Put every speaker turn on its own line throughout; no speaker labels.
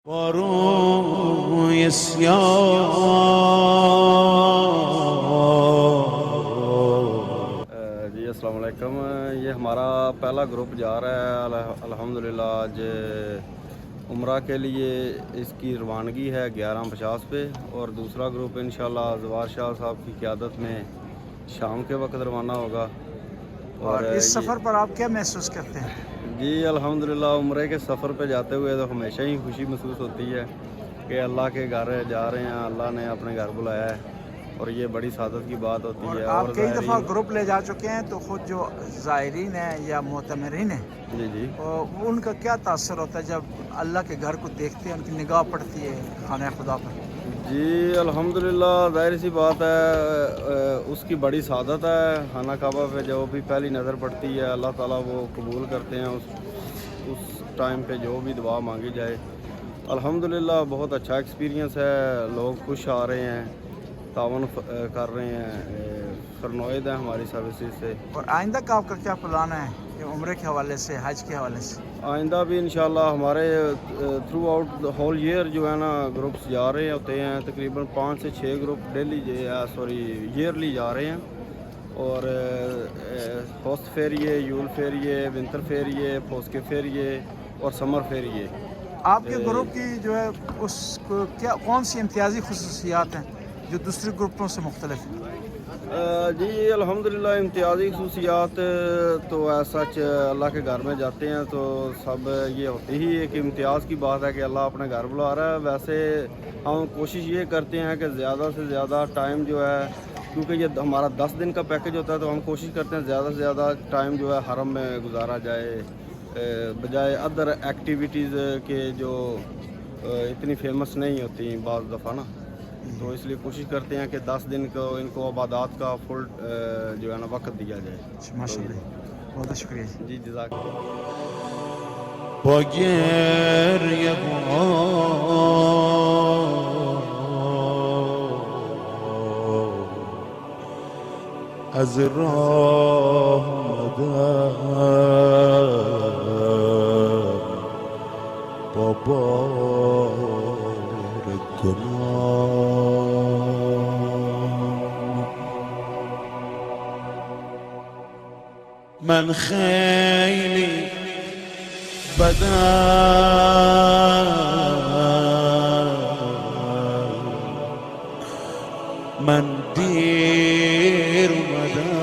روی سیاه.
جی السلام علیکم. یہ ہمارا پہلا گروپ جا رہا ہے الحمدللہ آج عمرہ کے لیے. اس کی روانگی ہے 11:50 پہ اور دوسرا گروپ انشاءاللہ زوار شاہ صاحب کی قیادت میں شام کے وقت روانہ ہوگا.
اور اس سفر پر آپ کیا محسوس کرتے ہیں؟
جی الحمدللہ عمرے کے سفر پہ جاتے ہوئے تو ہمیشہ ہی خوشی محسوس ہوتی ہے کہ اللہ کے گھر جا رہے ہیں, اللہ نے اپنے گھر بلایا ہے اور یہ بڑی سعادت کی بات ہوتی
اور
ہے.
آپ کئی دفعہ
زائرین
گروپ لے جا چکے ہیں تو خود جو زائرین ہیں یا معتمرین ہیں
جی
ان کا کیا تاثر ہوتا ہے جب اللہ کے گھر کو دیکھتے ہیں, ان کی نگاہ پڑتی ہے خانہ خدا پر؟
جی الحمدللہ ظاہر سی بات ہے اس کی بڑی سعادت ہے. خانہ کعبہ پہ جو بھی پہلی نظر پڑتی ہے اللہ تعالیٰ وہ قبول کرتے ہیں اس ٹائم پہ جو بھی دعا مانگی جائے. الحمدللہ بہت اچھا ایکسپیرینس ہے. لوگ خوش آ رہے ہیں, تعاون کر رہے ہیں, فرنوید ہیں ہماری سروسز سے.
اور آئندہ کا آپ کا کیا پلان ہے یہ عمرے کے حوالے سے, حج کے حوالے سے؟
آئندہ بھی انشاءاللہ ہمارے تھرو آؤٹ ہول ایئر جو ہے نا گروپس جا رہے ہوتے ہیں. تقریباً 5 سے 6 گروپ ڈیلی ایئرلی جا رہے ہیں. اور ہوست فیریے, یول فیریے, ونٹر فیریے, پوسکے فیریے اور سمر فیریے.
آپ کے گروپ کی جو ہے اس کو کون سی امتیازی خصوصیات ہیں جو دوسرے گروپوں سے مختلف ہیں؟
جی الحمدللہ امتیازی خصوصیات تو سچ اللہ کے گھر میں جاتے ہیں تو سب یہ ہوتی ہی ایک امتیاز کی بات ہے کہ اللہ اپنے گھر بلا رہا ہے. ویسے ہم کوشش یہ کرتے ہیں کہ زیادہ سے زیادہ ٹائم جو ہے, کیونکہ یہ ہمارا 10 دن کا پیکج ہوتا ہے تو ہم کوشش کرتے ہیں زیادہ سے زیادہ ٹائم جو ہے حرم میں گزارا جائے بجائے ادر ایکٹیویٹیز کے جو اتنی فیمس نہیں ہوتی بعض دفعہ نا. تو اس لیے کوشش کرتے ہیں کہ 10 دن کو ان کو عبادات کا فل جو ہے نا وقت دیا جائے.
ماشاء اللہ, بہت شکریہ.
جی جزاک
با گریه از راه آمدم با بار گناه. من خیلی بدم من دیر اومدم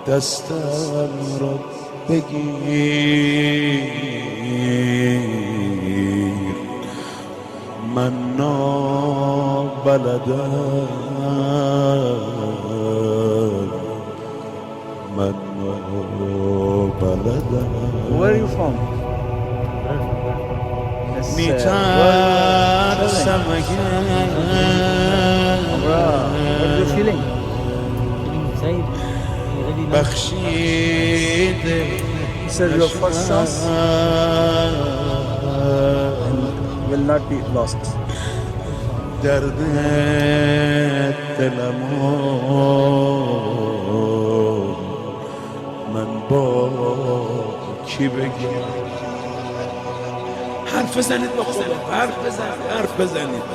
دستم را بگیر من نابلدم من نابلدم.
Where are you from?
میترسم
What are you feeling?
بخشیده
This is your first chance and will not be lost.
درد دلمو من با کی بگم؟ حرف بزنید با خدا, حرف بزنید.